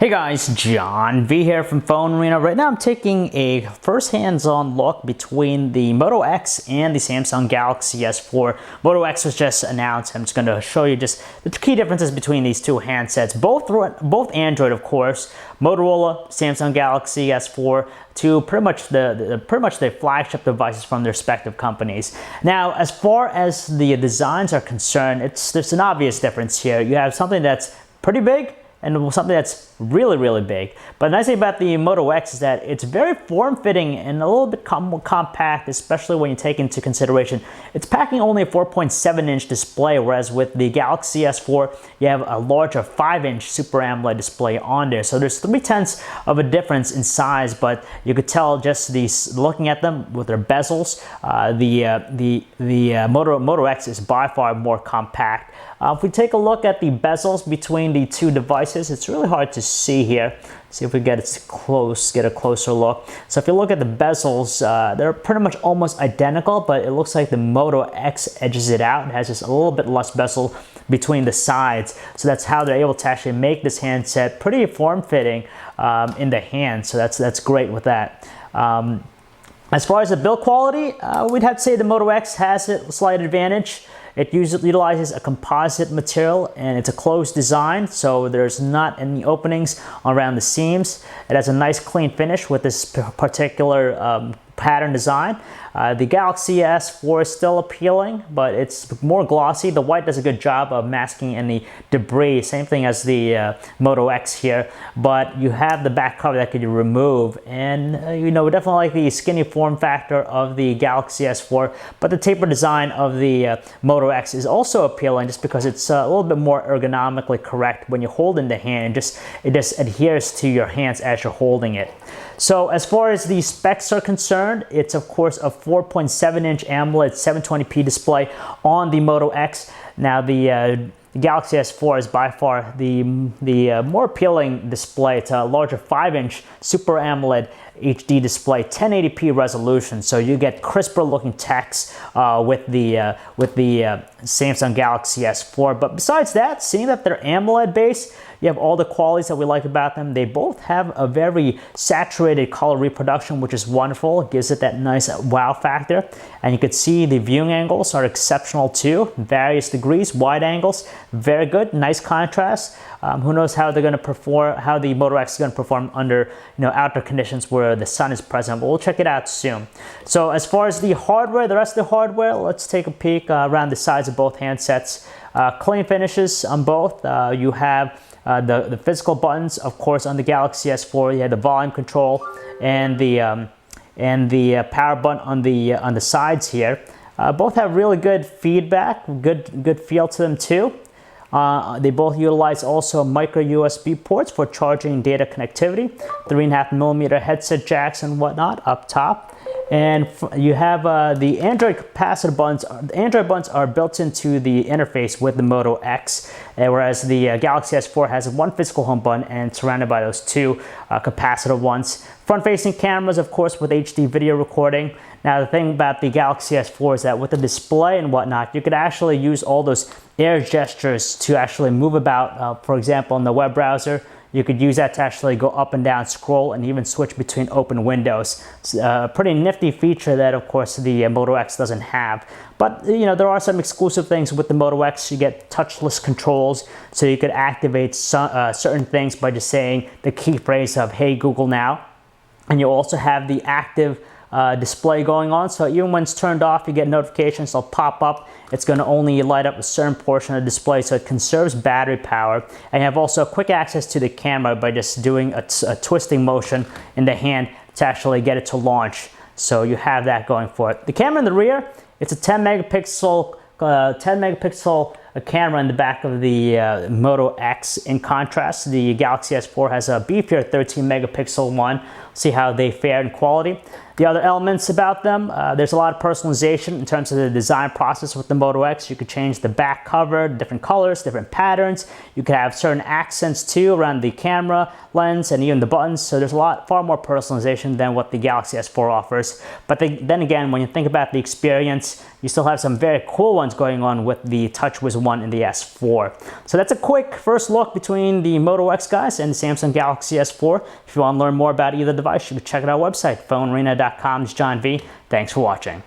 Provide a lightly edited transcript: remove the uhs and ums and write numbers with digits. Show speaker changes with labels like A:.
A: Hey guys, John V here from PhoneArena. Right now I'm taking a first hands-on look between the Moto X and the Samsung Galaxy S4. Moto X was just announced. I'm just going to show you just the key differences between these two handsets. Both Android, of course. Motorola, Samsung Galaxy S4, to pretty much the flagship devices from their respective companies. Now, as far as the designs are concerned, there's an obvious difference here. You have something that's pretty big and something that's really big. But the nice thing about the Moto X is that it's very form-fitting and a little bit more compact, especially when you take into consideration it's packing only a 4.7-inch display, whereas with the Galaxy S4 you have a larger 5-inch Super AMOLED display on there. So there's 0.3 of a difference in size, but you could tell just looking at them with their bezels, the Moto X is by far more compact. If we take a look at the bezels between the two devices, it's really hard to see here. See if we get a closer look. So if you look at the bezels, they're pretty much almost identical, but it looks like the Moto X edges it out. It has just a little bit less bezel between the sides. So that's how they're able to actually make this handset pretty form-fitting in the hand. So that's great with that. As far as the build quality, we'd have to say the Moto X has a slight advantage. It utilizes a composite material and it's a closed design, so there's not any openings around the seams. It has a nice clean finish with this particular pattern design. The Galaxy S4 is still appealing, but it's more glossy. The white does a good job of masking any debris. Same thing as the Moto X here, but you have the back cover that you remove, and we definitely like the skinny form factor of the Galaxy S4, but the taper design of the Moto X is also appealing just because it's a little bit more ergonomically correct when you hold in the hand. It just adheres to your hands as you're holding it. So as far as the specs are concerned, it's of course a 4.7-inch AMOLED 720p display on the Moto X. Now the Galaxy S4 is by far the more appealing display. It's a larger 5-inch Super AMOLED HD display, 1080p resolution, so you get crisper looking text with the Samsung Galaxy S4. But besides that, seeing that they're AMOLED based, you have all the qualities that we like about them. They both have a very saturated color reproduction, which is wonderful. It gives it that nice wow factor. And you can see the viewing angles are exceptional too. Various degrees, wide angles, very good, nice contrast. Who knows how they're going to perform, how the Moto X is going to perform under outdoor conditions where the sun is present, but we'll check it out soon. So as far as the hardware, the rest of the hardware, let's take a peek around the sides of both handsets. Clean finishes on both. You have the physical buttons, of course, on the Galaxy S4. You have the volume control and the power button on the sides here. Both have really good feedback, good feel to them too. They both utilize also micro USB ports for charging data connectivity, 3.5mm headset jacks and whatnot up top. And you have the Android capacitor buttons. The Android buttons are built into the interface with the Moto X, whereas the Galaxy S4 has one physical home button and surrounded by those two capacitor ones. Front-facing cameras, of course, with HD video recording. Now, the thing about the Galaxy S4 is that with the display and whatnot, you could actually use all those air gestures to actually move about. For example, in the web browser, you could use that to actually go up and down, scroll, and even switch between open windows. It's a pretty nifty feature that, of course, the Moto X doesn't have. But, there are some exclusive things with the Moto X. You get touchless controls, so you could activate certain things by just saying the key phrase of, "Hey, Google now." And you also have the active display going on, so even when it's turned off, you get notifications, they'll pop up. It's going to only light up a certain portion of the display, so it conserves battery power. And you have also quick access to the camera by just doing a twisting motion in the hand to actually get it to launch. So you have that going for it. The camera in the rear, it's a 10 megapixel camera in the back of the Moto X. In contrast, the Galaxy S4 has a beefier 13 megapixel one. See how they fare in quality. The other elements about them, there's a lot of personalization in terms of the design process with the Moto X. You could change the back cover, different colors, different patterns. You could have certain accents too around the camera lens and even the buttons. So there's far more personalization than what the Galaxy S4 offers. But then again, when you think about the experience, you still have some very cool ones going on with the TouchWiz one in the S4. So that's a quick first look between the Moto X guys and the Samsung Galaxy S4. If you want to learn more about either device, you can check out our website, PhoneArena.com. It's John V. Thanks for watching.